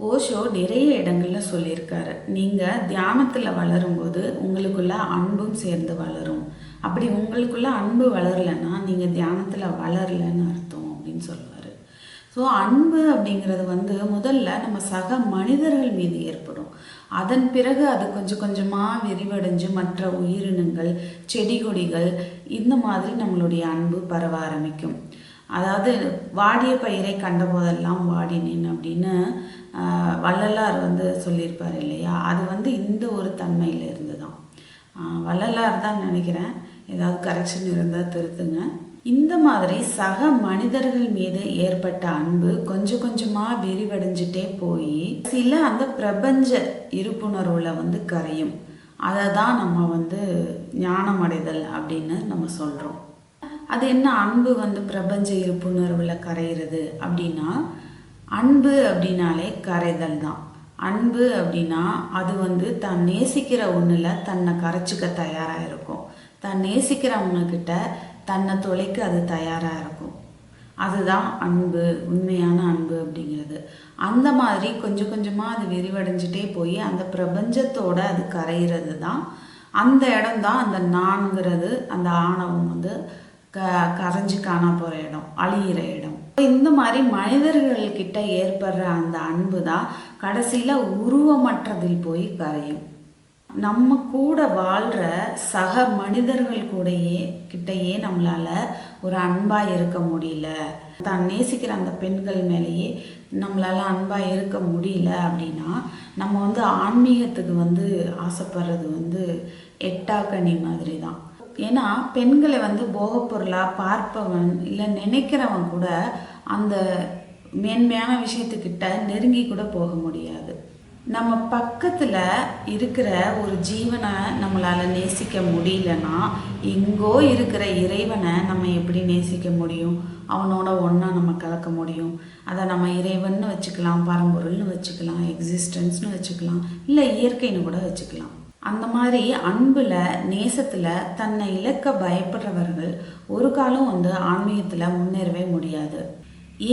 ஓஷோ நிறைய இடங்கள்ல சொல்லியிருக்காரு. நீங்க தியானத்துல வளரும்போது உங்களுக்குள்ள அன்பும் சேர்ந்து வளரும். அப்படி உங்களுக்குள்ள அன்பு வளரலைன்னா நீங்க தியானத்துல வளரலன்னு அர்த்தம் அப்படின்னு சொல்லுவாரு. ஸோ அன்பு அப்படிங்கிறது முதல்ல நம்ம சக மனிதர்கள் மீது ஏற்படும். அதன் பிறகு அது கொஞ்சம் கொஞ்சமாக விரிவடைஞ்சு மற்ற உயிரினங்கள், செடி கொடிகள், இந்த மாதிரி நம்மளுடைய அன்பு பரவ ஆரம்பிக்கும். அதாவது வாடிய பயிரை கண்ட போதெல்லாம் வாடினேன் அப்படின்னு வள்ளலார் சொல்லியிருப்பார் இல்லையா? அது இந்த ஒரு தன்மையில் இருந்து தான். வள்ளலார் தான் நினைக்கிறேன், ஏதாவது கரெக்ஷன் இருந்தால் திருத்துங்க. இந்த மாதிரி சக மனிதர்கள் மீது ஏற்பட்ட அன்பு கொஞ்சம் கொஞ்சமாக விரிவடைஞ்சிட்டே போய் சில அந்த பிரபஞ்ச இருப்புணர்வுல கரையும். அதை தான் நம்ம ஞானம் அடைதல் அப்படின்னு நம்ம சொல்கிறோம். அது என்ன அன்பு பிரபஞ்ச இருப்புணர்வில் கரைகிறது அப்படின்னா, அன்பு அப்படின்னாலே கரைதல் தான். அன்பு அப்படின்னா அது தான் நேசிக்கிற ஒன்றில் தன்னை கரைச்சிக்க தயாராக இருக்கும். தான் நேசிக்கிறவங்க கிட்ட தன்னை தொலைக்க அது தயாராக இருக்கும். அதுதான் அன்பு, உண்மையான அன்பு அப்படிங்கிறது. அந்த மாதிரி கொஞ்சம் கொஞ்சமாக அது விரிவடைஞ்சிட்டே போய் அந்த பிரபஞ்சத்தோட அது கரைகிறது தான். அந்த இடம்தான் அந்த நான்கிறது, அந்த ஆணவம் கரைஞ்சி காண போகிற இடம், அழியிற இடம். இந்த மாதிரி மனிதர்கள்கிட்ட ஏற்படுற அந்த அன்பு தான் கடைசியில் உருவமற்றதில் போய் கரையும். நம்ம கூட வாழ்கிற சக மனிதர்கள் கிட்டையே நம்மளால் ஒரு அன்பாக இருக்க முடியல, தான் நேசிக்கிற அந்த பெண்கள் மேலேயே நம்மளால் அன்பாக இருக்க முடியல அப்படின்னா நம்ம ஆன்மீகத்துக்கு ஆசைப்படுறது எட்டாக்கனி மாதிரி தான். ஏன்னா பெண்களை போகப்பொருளாக பார்ப்பவன் இல்லை நினைக்கிறவன் கூட அந்த மேன்மையான விஷயத்துக்கிட்ட நெருங்கி கூட போக முடியாது. நம்ம பக்கத்தில் இருக்கிற ஒரு ஜீவனை நம்மளால் நேசிக்க முடியலன்னா எங்கோ இருக்கிற இறைவனை நம்ம எப்படி நேசிக்க முடியும்? அவனோட ஒன்றா நம்ம கலக்க முடியும். அதை நம்ம இறைவன்னு வச்சுக்கலாம், பரம்பொருள்னு வச்சுக்கலாம், எக்ஸிஸ்டன்ஸ்னு வச்சுக்கலாம், இல்லை இயற்கைன்னு கூட வச்சுக்கலாம். அந்த மாதிரி அன்புல, நேசத்தில் தன்னை இழக்க பயப்படுறவர்கள் ஒரு காலம் ஆன்மீகத்தில் முன்னேறவே முடியாது.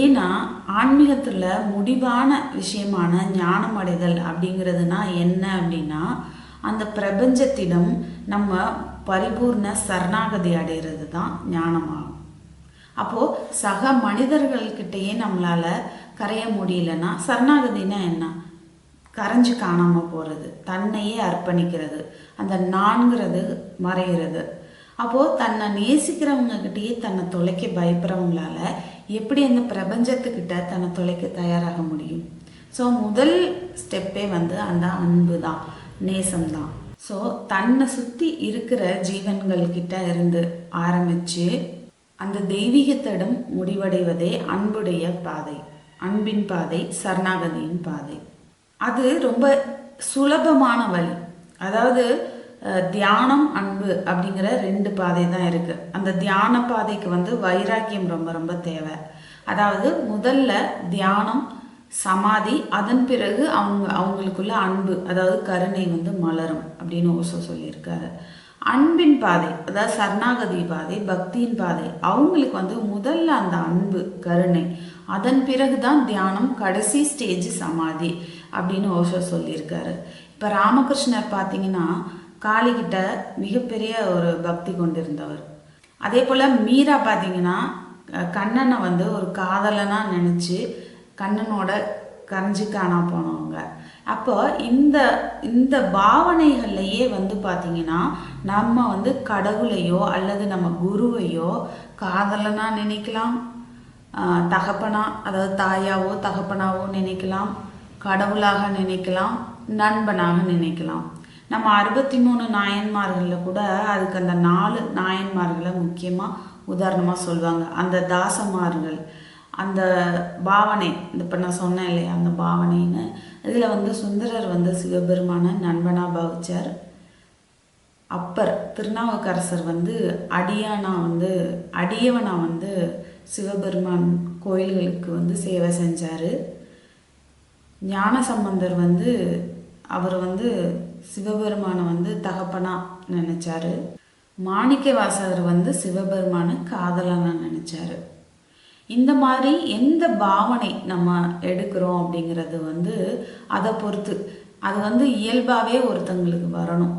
ஏன்னா ஆன்மீகத்தில் முடிவான விஷயமான ஞானம் அடைதல் அப்படிங்கிறதுனா என்ன அப்படின்னா, அந்த பிரபஞ்சத்திடம் நம்ம பரிபூர்ண சரணாகதி அடைகிறது தான் ஞானமாகும். அப்போது சக மனிதர்கள்கிட்டையே நம்மளால் கரைய முடியலன்னா சரணாகதினா என்ன? கரைஞ்சு காணாமல் போகிறது, தன்னையே அர்ப்பணிக்கிறது, அந்த நான்கிறது மறைகிறது. அப்போது தன்னை நேசிக்கிறவங்ககிட்டயே தன்னை தொலைக்க பயப்படுறவங்களால எப்படி அந்த பிரபஞ்சத்துக்கிட்ட தன்னை தொலைக்க தயாராக முடியும்? ஸோ முதல் ஸ்டெப்பே அந்த அன்பு தான், நேசம்தான். ஸோ தன்னை சுற்றி இருக்கிற ஜீவன்கள்கிட்ட இருந்து ஆரம்பித்து அந்த தெய்வீகத்திடம் முடிவடைவதே அன்புடைய பாதை, அன்பின் பாதை, சரணாகதியின் பாதை. அது ரொம்ப சுலபமான வழி. அதாவது தியானம், அன்பு அப்படிங்கிற ரெண்டு பாதை தான் இருக்குது. அந்த தியான பாதைக்கு வைராக்கியம் ரொம்ப ரொம்ப தேவை. அதாவது முதல்ல தியானம், சமாதி, அதன் பிறகு அவங்களுக்குள்ள அன்பு, அதாவது கருணை மலரும் அப்படின்னு ஓஷோ சொல்லியிருக்காரு. அன்பின் பாதை, அதாவது சரணாகதி பாதை, பக்தியின் பாதை, அவங்களுக்கு முதல்ல அந்த அன்பு, கருணை, அதன் பிறகு தான் தியானம், கடைசி ஸ்டேஜ் சமாதி அப்படின்னு ஓஷோ சொல்லியிருக்காரு. இப்போ ராமகிருஷ்ணர் பார்த்தீங்கன்னா காளிகிட்ட மிகப்பெரிய ஒரு பக்தி கொண்டிருந்தவர். அதே போல் மீரா பார்த்தீங்கன்னா கண்ணனை ஒரு காதலனாக நினச்சி கண்ணனோட கரைஞ்சி காணா போனவங்க. அப்போ இந்த இந்த பாவனைகள்லையே பார்த்தீங்கன்னா நம்ம கடவுளையோ அல்லது நம்ம குருவையோ காதலனாக நினைக்கலாம், தகப்பனா, அதாவது தாயாவோ தகப்பனாவோ நினைக்கலாம், கடவுளாக நினைக்கலாம், நண்பனாக நினைக்கலாம். நம்ம 63 நாயன்மார்களில் கூட அதுக்கு அந்த 4 நாயன்மார்களை முக்கியமாக உதாரணமாக சொல்லுவாங்க. அந்த தாசமார்கள், அந்த பாவனை, இப்போ நான் சொன்னேன் இல்லையா, அந்த பாவனைன்னு இதில் சுந்தரர் சிவபெருமான நண்பனாக பாவிச்சார். அப்பர் திருநாவுக்கரசர் அடியானா அடியவனா சிவபெருமான் கோயில்களுக்கு சேவை செஞ்சார். ஞானசம்பந்தர் அவர் சிவபெருமானை தகப்பனா நினைச்சாரு. மாணிக்க வாசகர் சிவபெருமான காதலனா நினைச்சாரு. இந்த மாதிரி எந்த பாவனை நம்ம எடுக்கிறோம் அப்படிங்கிறது வந்து அதை பொறுத்து அது வந்து இயல்பாகவே ஒருத்தங்களுக்கு வரணும்.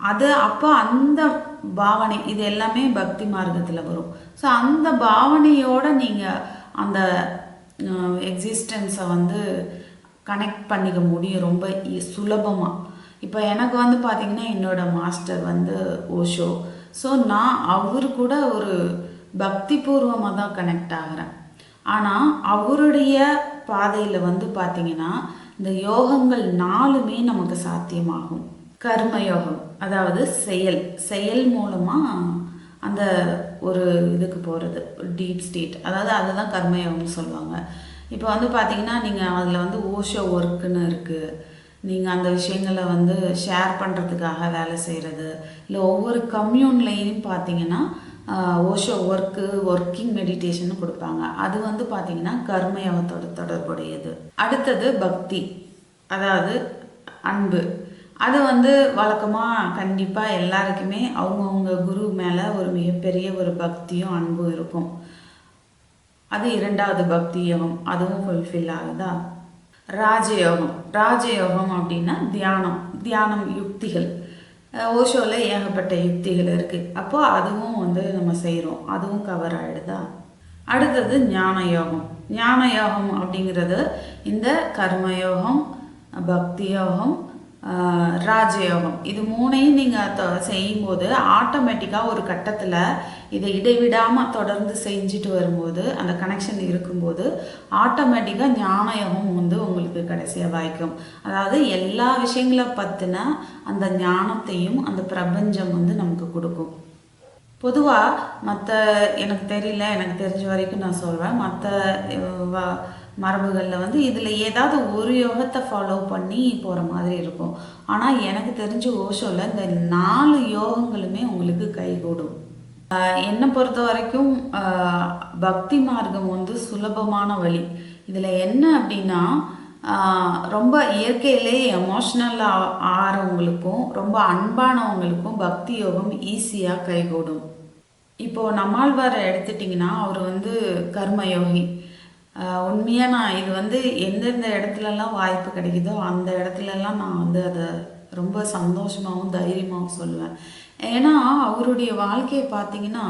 அது அப்போ அந்த பாவனை இது எல்லாமே பக்தி மார்க்கத்தில் வரும். ஸோ அந்த பாவனையோடு நீங்கள் அந்த எக்ஸிஸ்டன்ஸை வந்து கனெக்ட் பண்ணிக்க முடியும் ரொம்ப சுலபமாக. இப்போ எனக்கு வந்து பார்த்திங்கன்னா என்னோடய மாஸ்டர் வந்து ஓஷோ. ஸோ நான் அவர் கூட ஒரு பக்தி பூர்வமாக தான் கனெக்ட் ஆகிறேன். ஆனால் அவருடைய பாதையில் வந்து பார்த்திங்கன்னா இந்த யோகங்கள் 4மே நமக்கு சாத்தியமாகும். கர்மயோகம் அதாவது செயல் மூலமாக அந்த ஒரு இதுக்கு போகிறது டீப் ஸ்டேட், அதாவது அதுதான் கர்மயோகம்னு சொல்லுவாங்க. இப்போ வந்து பார்த்திங்கன்னா நீங்கள் அதில் வந்து ஓஷோ ஒர்க்குன்னு இருக்குது. நீங்கள் அந்த விஷயங்களை வந்து ஷேர் பண்ணுறதுக்காக வேலை செய்கிறது, இல்லை ஒவ்வொரு கம்யூன்லேயும் பார்த்தீங்கன்னா ஓஷோ ஒர்க்கிங் மெடிடேஷன் கொடுப்பாங்க. அது வந்து பார்த்திங்கன்னா கர்மயோகத்தோட தொடர்புடையது. அடுத்தது பக்தி, அதாவது அன்பு. அது வந்து வழக்கமாக கண்டிப்பாக எல்லாருக்குமே அவங்கவுங்க குரு மேலே ஒரு மிகப்பெரிய ஒரு பக்தியும் அன்பும் இருக்கும். அது 2வது பக்தி யோகம், அதுவும் ஃபுல்ஃபில் ஆகுதா. ராஜயோகம் அப்படின்னா தியானம் யுக்திகள். ஓஷோவில் ஏகப்பட்ட யுக்திகள் இருக்குது. அப்போது அதுவும் வந்து நம்ம செய்கிறோம், அதுவும் கவர் ஆகிடுதா. அடுத்தது ஞான யோகம் அப்படிங்கிறது இந்த கர்மயோகம், பக்தி யோகம், ராஜயோகம் இது 3ஐயும் நீங்கள் செய்யும்போது ஆட்டோமேட்டிக்காக ஒரு கட்டத்தில் இதை இடைவிடாமல் தொடர்ந்து செஞ்சுட்டு வரும்போது அந்த கனெக்ஷன் இருக்கும்போது ஆட்டோமேட்டிக்காக ஞான யோகம் வந்து உங்களுக்கு கடைசியாக வாய்க்கும். அதாவது எல்லா விஷயங்களை பற்றின அந்த ஞானத்தையும் அந்த பிரபஞ்சம் வந்து நமக்கு கொடுக்கும். பொதுவாக மற்ற எனக்கு தெரிஞ்ச வரைக்கும் நான் சொல்வேன், மற்ற மரபுகளில் வந்து இதில் ஏதாவது ஒரு யோகத்தை ஃபாலோ பண்ணி போகிற மாதிரி இருக்கும். ஆனால் எனக்கு தெரிஞ்ச ஓஷோவில் இந்த 4 யோகங்களுமே உங்களுக்கு கைகூடும். என்னை பொறுத்த வரைக்கும் பக்தி மார்க்கம் வந்து சுலபமான வழி. இதில் என்ன அப்படின்னா ரொம்ப இயற்கையிலே எமோஷ்னலாக ஆகிறவங்களுக்கும் ரொம்ப அன்பானவங்களுக்கும் பக்தி யோகம் ஈஸியாக கைகூடும். இப்போது நம்மாழ்வாரை எடுத்துட்டிங்கன்னா அவர் வந்து கர்மயோகி. உண்மையாக நான் இது வந்து எந்தெந்த இடத்துலலாம் வாய்ப்பு கிடைக்குதோ அந்த இடத்துலலாம் நான் வந்து அதை ரொம்ப சந்தோஷமாகவும் தைரியமாகவும் சொல்லுவேன். ஏன்னா அவருடைய வாழ்க்கையை பார்த்தீங்கன்னா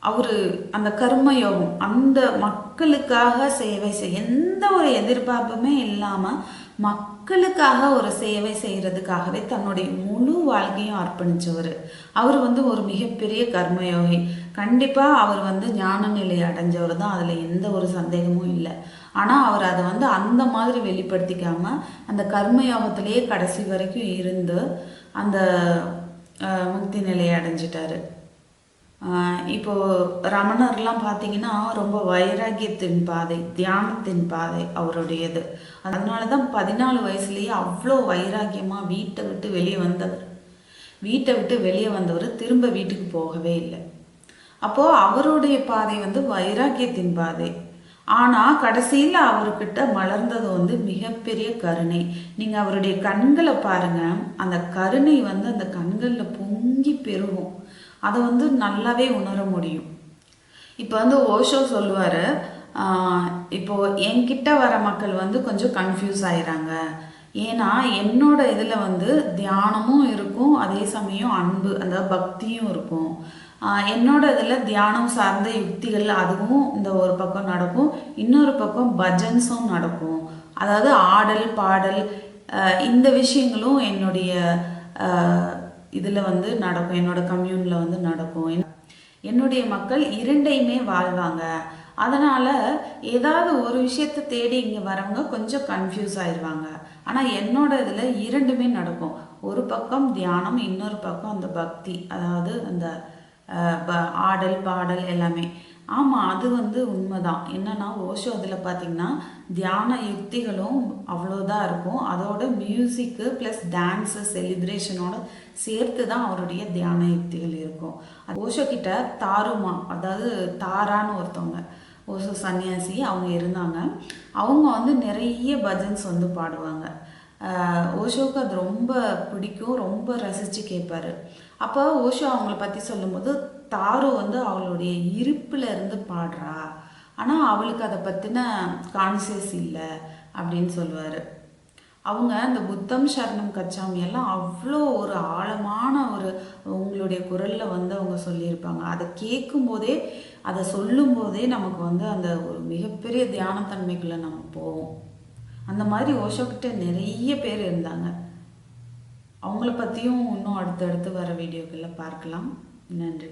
அவர் அந்த கர்மயோகம் அந்த மக்களுக்காக சேவை செய்ய எந்த ஒரு எதிர்பார்ப்புமே இல்லாமல் மக்களுக்காக ஒரு சேவை செய்கிறதுக்காகவே தன்னுடைய முழு வாழ்க்கையும் அர்ப்பணித்தவர். அவர் வந்து ஒரு மிகப்பெரிய கர்மயோகி. கண்டிப்பாக அவர் வந்து ஞான நிலை அடைஞ்சவர் தான், அதில் எந்த ஒரு சந்தேகமும் இல்லை. ஆனால் அவர் அதை வந்து அந்த மாதிரி வெளிப்படுத்திக்காமல் அந்த கர்மயோகத்திலேயே கடைசி வரைக்கும் இருந்து அந்த முக்தி நிலையை அடைஞ்சிட்டாரு. இப்போது ரமணர்லாம் பார்த்தீங்கன்னா ரொம்ப வைராக்கியத்தின் பாதை, தியானத்தின் பாதை அவருடையது. அதனால தான் 14 வயசுலேயே அவ்வளோ வைராக்கியமாக வீட்டை விட்டு வெளியே வந்தவர் திரும்ப வீட்டுக்கு போகவே இல்லை. அப்போது அவருடைய பாதை வந்து வைராக்கியத்தின் பாதை. ஆனால் கடைசியில் அவர்கிட்ட மலர்ந்தது வந்து மிகப்பெரிய கருணை. நீங்கள் அவருடைய கண்களை பாருங்கள், அந்த கருணை வந்து அந்த கண்களில் பொங்கி பெருகும். அதை வந்து நல்லாவே உணர முடியும். இப்போ வந்து ஓஷோ சொல்லுவார், இப்போது என்கிட்ட வர மக்கள் வந்து கொஞ்சம் கன்ஃபியூஸ் ஆயிடுறாங்க. ஏன்னா என்னோட இதில் வந்து தியானமும் இருக்கும், அதே சமயம் அன்பு அந்த பக்தியும் இருக்கும். என்னோட இதில் தியானம் சார்ந்த யுக்திகள் அதுவும் இந்த ஒரு பக்கம் நடக்கும், இன்னொரு பக்கம் பஜன்ஸும் நடக்கும். அதாவது ஆடல் பாடல் இந்த விஷயங்களும் என்னுடைய இதில் வந்து நடக்கும், என்னோட கம்யூனில் வந்து நடக்கும். என்னுடைய மக்கள் 2ஐயுமே வாழ்வாங்க. அதனால் ஏதாவது ஒரு விஷயத்தை தேடி இங்கே வரவங்க கொஞ்சம் கன்ஃபியூஸ் ஆயிடுவாங்க. ஆனால் என்னோட இதில் 2மே நடக்கும். ஒரு பக்கம் தியானம், இன்னொரு பக்கம் அந்த பக்தி, அதாவது அந்த ஆடல் பாடல் எல்லாமே. ஆமாம், அது வந்து உண்மைதான். என்னன்னா ஓஷோ அதில் பார்த்திங்கன்னா தியான யுக்திகளும் அவ்வளோதான் இருக்கும், அதோட மியூசிக்கு ப்ளஸ் டான்ஸு செலிப்ரேஷனோட சேர்த்து தான் அவருடைய தியான யுக்திகள் இருக்கும். ஓஷோ கிட்ட தாருமா, அதாவது தாரான்னு ஒருத்தவங்க ஓஷோ சன்னியாசி அவங்க இருந்தாங்க. அவங்க வந்து நிறைய பஜன்ஸ் வந்து பாடுவாங்க. ஓஷோவுக்கு அது ரொம்ப பிடிக்கும், ரொம்ப ரசித்து கேட்பார். அப்போ ஓஷோ அவங்கள பற்றி சொல்லும்போது தாரு வந்து அவளுடைய இருப்பில் இருந்து பாடுறா, ஆனால் அவளுக்கு அதை பற்றின கான்சியஸ் இல்லை அப்படின்னு சொல்லுவார். அவங்க அந்த புத்தம் சரணம் கச்சாமி எல்லாம் அவ்வளோ ஒரு ஆழமான ஒரு உங்களுடைய குரலில் வந்து அவங்க சொல்லியிருப்பாங்க. அதை கேட்கும்போதே, அதை சொல்லும்போதே நமக்கு வந்து அந்த ஒரு மிகப்பெரிய தியானத்தன்மைக்குள்ளே நம்ம போவோம். அந்த மாதிரி ஓஷோக்கிட்ட நிறைய பேர் இருந்தாங்க. அவங்கள பற்றியும் இன்னும் அடுத்தடுத்து வர வீடியோக்களில் பார்க்கலாம். நன்றி.